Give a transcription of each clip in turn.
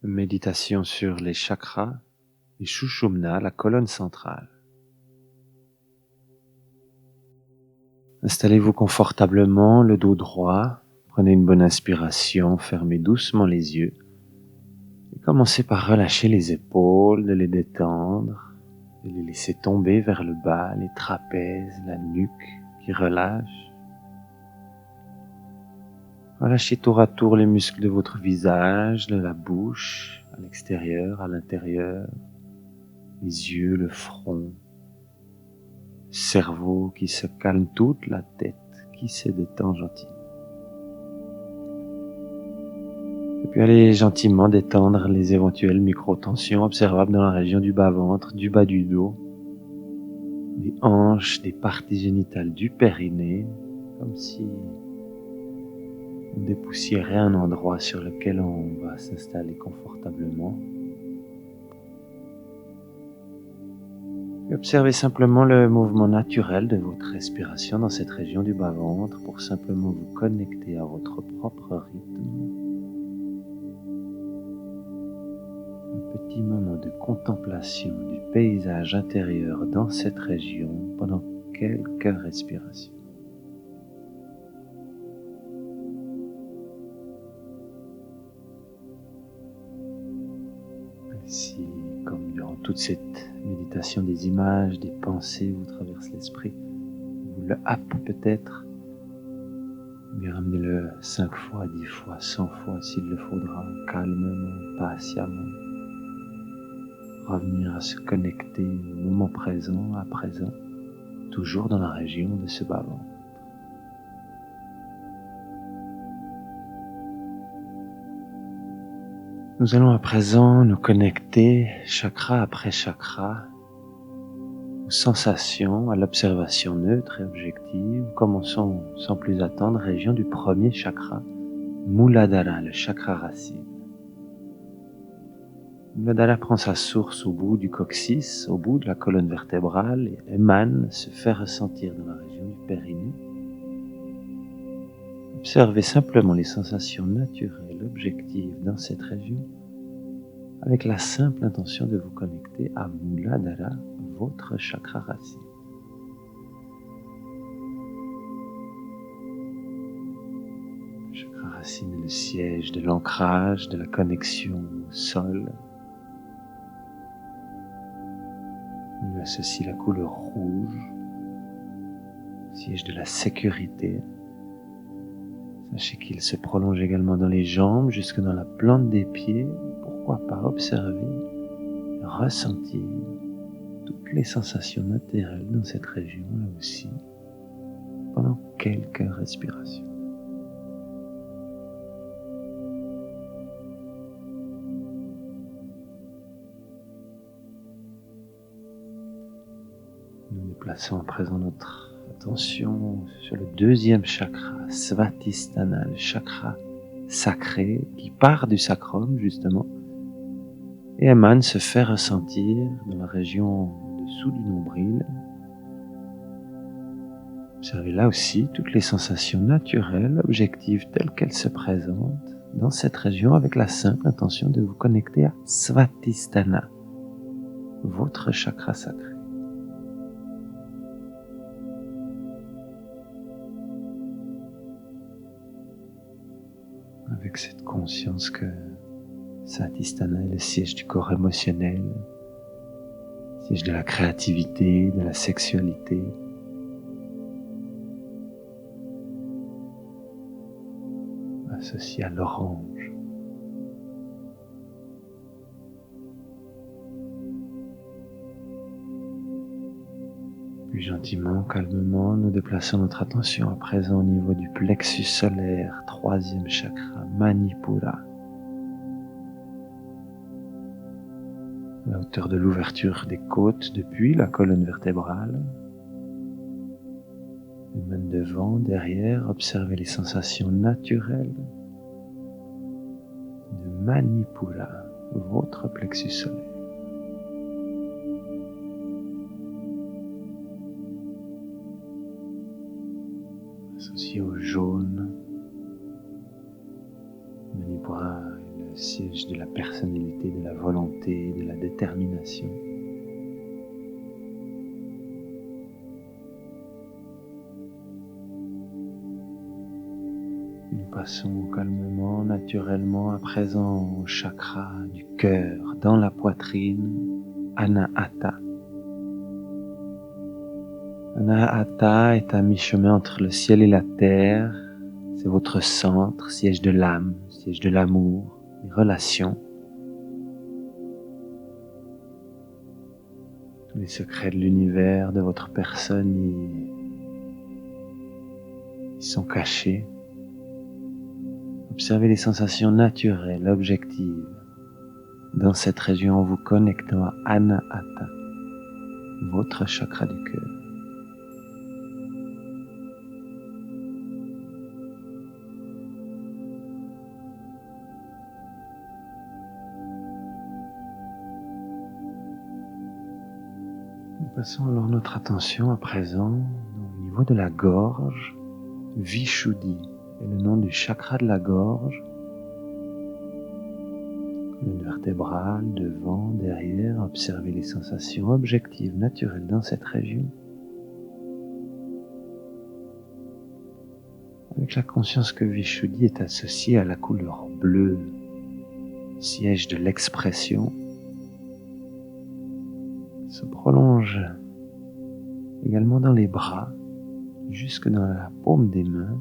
Méditation sur les chakras et Sushumna, la colonne centrale. Installez-vous confortablement, le dos droit. Prenez une bonne inspiration, fermez doucement les yeux. Et commencez par relâcher les épaules, de les détendre, de les laisser tomber vers le bas, les trapèzes, la nuque qui relâche. Relâchez tour à tour les muscles de votre visage, de la bouche, à l'extérieur, à l'intérieur, les yeux, le front, le cerveau qui se calme, toute la tête qui se détend gentiment. Et puis allez gentiment détendre les éventuelles micro-tensions observables dans la région du bas-ventre, du bas du dos, des hanches, des parties génitales du périnée, comme si on dépoussiérait un endroit sur lequel on va s'installer confortablement. Et observez simplement le mouvement naturel de votre respiration dans cette région du bas-ventre pour simplement vous connecter à votre propre rythme. Un petit moment de contemplation du paysage intérieur dans cette région pendant quelques respirations. Si, comme durant toute cette méditation, des images, des pensées vous traversent l'esprit, vous le happent peut-être, mais ramenez-le 5 fois, 10 fois, 100 fois s'il le faudra, calmement, patiemment. Revenir à se connecter au moment présent, à présent, toujours dans la région de ce bas-ventre. Nous allons à présent nous connecter, chakra après chakra, aux sensations, à l'observation neutre et objective. Commençons sans plus attendre, région du premier chakra, Muladhara, le chakra racine. Muladhara prend sa source au bout du coccyx, au bout de la colonne vertébrale, et émane, se fait ressentir dans la région du périnée. Observez simplement les sensations naturelles, objectives dans cette région, avec la simple intention de vous connecter à Muladhara, votre chakra racine. Le chakra racine est le siège de l'ancrage, de la connexion au sol. On lui associe la couleur rouge, siège de la sécurité. Sachez qu'il se prolonge également dans les jambes, jusque dans la plante des pieds. Pourquoi pas observer, ressentir toutes les sensations naturelles dans cette région, là aussi, pendant quelques respirations. Nous déplaçons à présent notre attention sur le deuxième chakra, Svatisthana, le chakra sacré qui part du sacrum justement et émane, se fait ressentir dans la région dessous du nombril. Observez là aussi toutes les sensations naturelles, objectives telles qu'elles se présentent dans cette région avec la simple intention de vous connecter à Svatisthana, votre chakra sacré. Avec cette conscience que Svatisthana est le siège du corps émotionnel, siège de la créativité, de la sexualité. Associé à l'orange. Puis gentiment, calmement, nous déplaçons notre attention à présent au niveau du plexus solaire, troisième chakra, Manipura. À la hauteur de l'ouverture des côtes depuis la colonne vertébrale. Les mains devant, derrière, observez les sensations naturelles de Manipura, votre plexus solaire. Associé au jaune, Manipura est le siège de la personnalité, de la volonté, de la détermination. Nous passons calmement, naturellement à présent au chakra du cœur, dans la poitrine, Anahata. Anahata est à mi-chemin entre le ciel et la terre. C'est votre centre, siège de l'âme, siège de l'amour, des relations. Tous les secrets de l'univers, de votre personne, ils sont cachés. Observez les sensations naturelles, objectives, dans cette région en vous connectant à Anahata, votre chakra du cœur. Nous passons alors notre attention à présent au niveau de la gorge. Vishuddhi est le nom du chakra de la gorge. Colonne vertébrale, devant, derrière. Observez les sensations objectives, naturelles dans cette région. Avec la conscience que Vishuddhi est associé à la couleur bleue, siège de l'expression, se prolonge également dans les bras, jusque dans la paume des mains,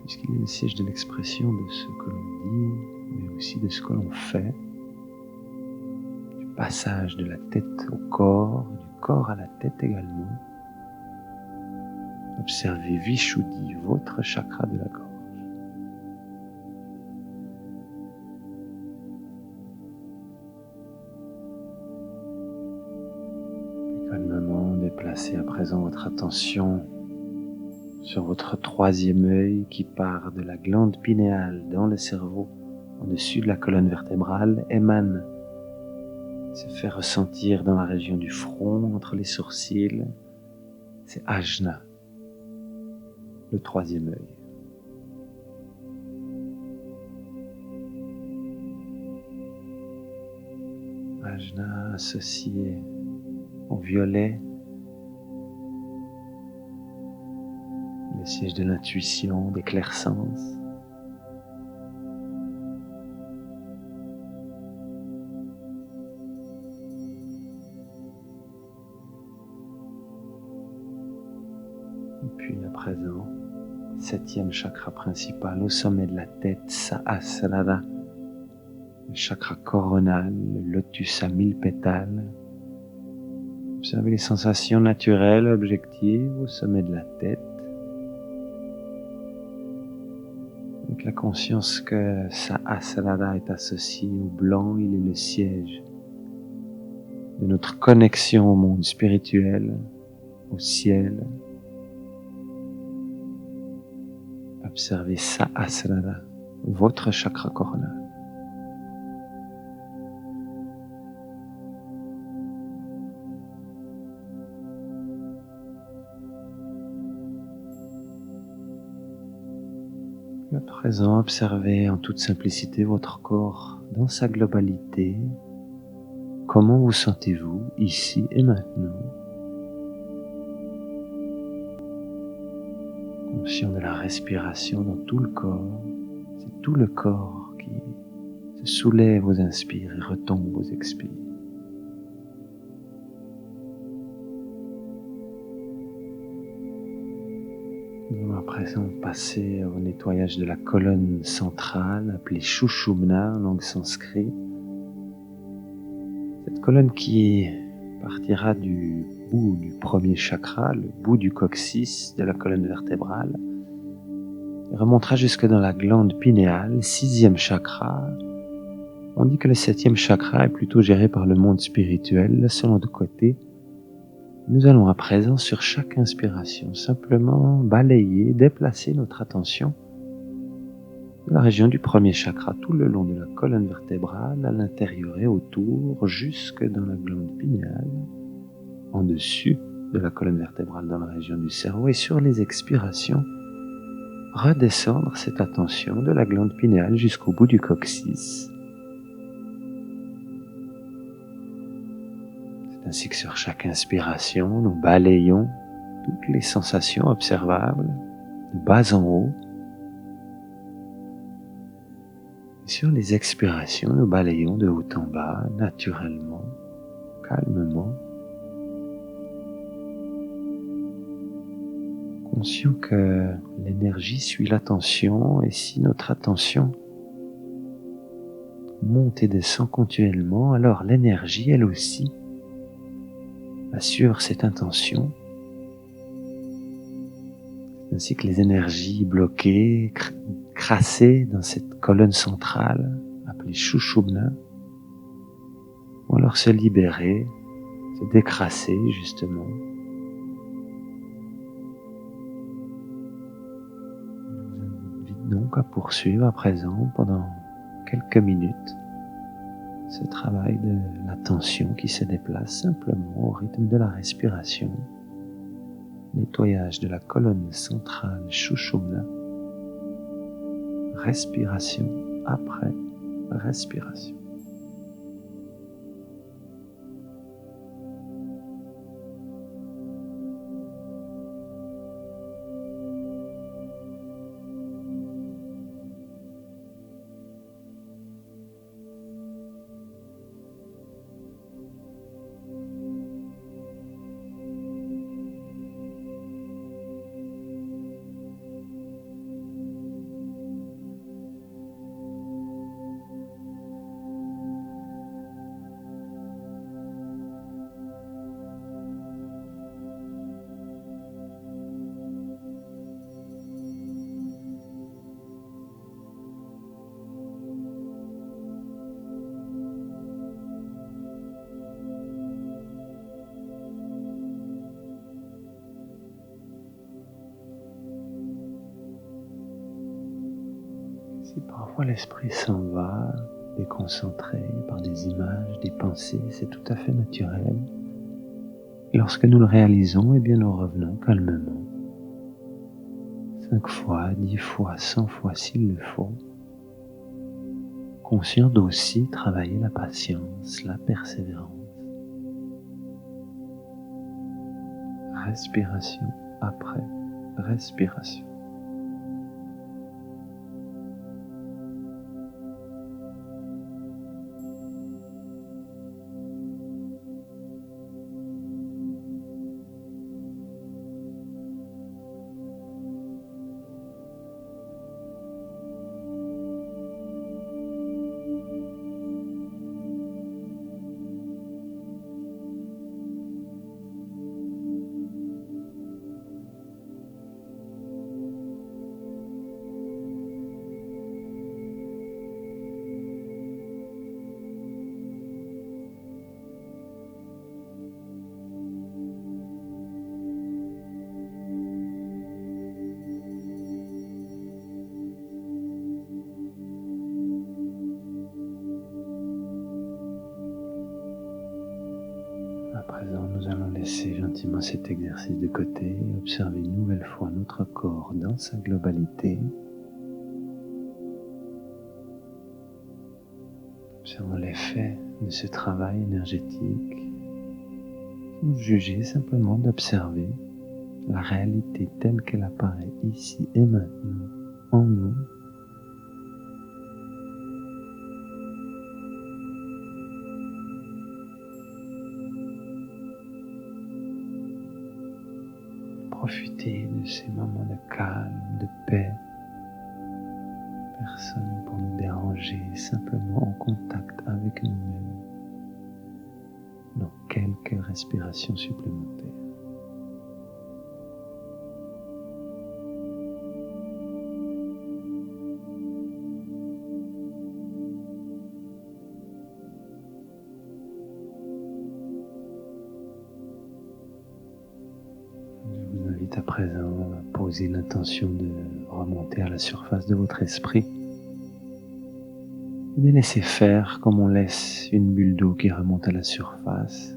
puisqu'il est le siège de l'expression de ce que l'on dit, mais aussi de ce que l'on fait, du passage de la tête au corps, du corps à la tête également. Observez Vishuddhi, votre chakra de la gorge. Calmement, déplacez à présent votre attention sur votre troisième œil qui part de la glande pinéale dans le cerveau, au-dessus de la colonne vertébrale, émane, se fait ressentir dans la région du front, entre les sourcils. C'est Ajna, le troisième œil. Ajna associé au violet, le siège de l'intuition, des clairsens. Et puis à présent, septième chakra principal au sommet de la tête, Sahasrara, le chakra coronal, le lotus à 1000 pétales. Observez les sensations naturelles, objectives au sommet de la tête, avec la conscience que Sahasrara est associé au blanc, il est le siège de notre connexion au monde spirituel, au ciel. Observez Sahasrara, votre chakra coronal. À présent, observez en toute simplicité votre corps dans sa globalité. Comment vous sentez-vous ici et maintenant? Conscient de la respiration dans tout le corps. C'est tout le corps qui se soulève aux inspires et retombe aux expires. Nous allons à présent passer au nettoyage de la colonne centrale, appelée Shushumna en langue sanskrit. Cette colonne qui partira du bout du premier chakra, le bout du coccyx de la colonne vertébrale, et remontera jusque dans la glande pinéale, sixième chakra. On dit que le septième chakra est plutôt géré par le monde spirituel, selon de côté. Nous allons à présent, sur chaque inspiration, simplement balayer, déplacer notre attention de la région du premier chakra tout le long de la colonne vertébrale, à l'intérieur et autour, jusque dans la glande pinéale, en dessus de la colonne vertébrale dans la région du cerveau, et sur les expirations, redescendre cette attention de la glande pinéale jusqu'au bout du coccyx. C'est ainsi que sur chaque inspiration, nous balayons toutes les sensations observables de bas en haut. Et sur les expirations, nous balayons de haut en bas, naturellement, calmement, conscient que l'énergie suit l'attention, et si notre attention monte et descend continuellement, alors l'énergie, elle aussi, va suivre cette intention, ainsi que les énergies bloquées, crassées dans cette colonne centrale, appelée Shushumna, vont alors se libérer, se décrasser justement. Je vous invite donc à poursuivre à présent pendant quelques minutes ce travail de l'attention qui se déplace simplement au rythme de la respiration, nettoyage de la colonne centrale Shushumna, respiration après respiration. Si parfois l'esprit s'en va, déconcentré par des images, des pensées, c'est tout à fait naturel. Et lorsque nous le réalisons, eh bien nous revenons calmement. 5 fois, 10 fois, 100 fois s'il le faut. Conscient d'aussi travailler la patience, la persévérance. Respiration après respiration. À présent, nous allons laisser gentiment cet exercice de côté et observer une nouvelle fois notre corps dans sa globalité. Observons l'effet de ce travail énergétique, sans juger, simplement d'observer la réalité telle qu'elle apparaît ici et maintenant en nous. Profiter de ces moments de calme, de paix. Personne pour nous déranger, simplement en contact avec nous-mêmes, dans quelques respirations supplémentaires. Je vous invite à présent à poser l'intention de remonter à la surface de votre esprit et de laisser faire comme on laisse une bulle d'eau qui remonte à la surface.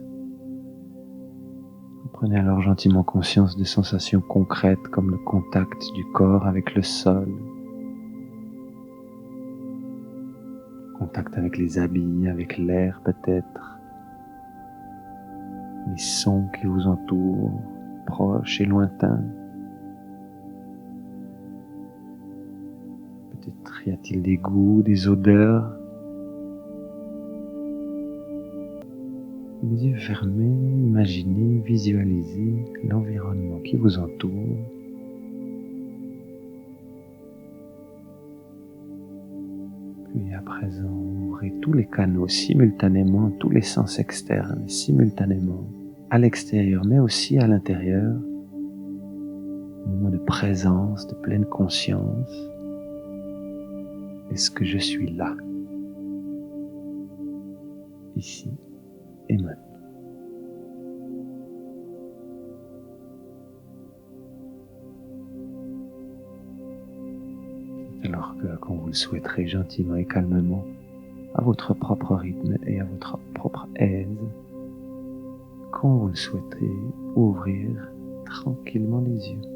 Prenez alors gentiment conscience des sensations concrètes comme le contact du corps avec le sol, contact avec les habits, avec l'air peut-être, les sons qui vous entourent, proches et lointains. Peut-être y a-t-il des goûts, des odeurs. Les yeux fermés, imaginez, visualisez l'environnement qui vous entoure. Puis à présent, ouvrez tous les canaux simultanément, tous les sens externes simultanément, à l'extérieur mais aussi à l'intérieur. Moment de présence, de pleine conscience. Est-ce que je suis là, ici et maintenant? Alors que, quand vous le souhaiterez gentiment et calmement, à votre propre rythme et à votre propre aise, quand vous le souhaitez, ouvrir tranquillement les yeux.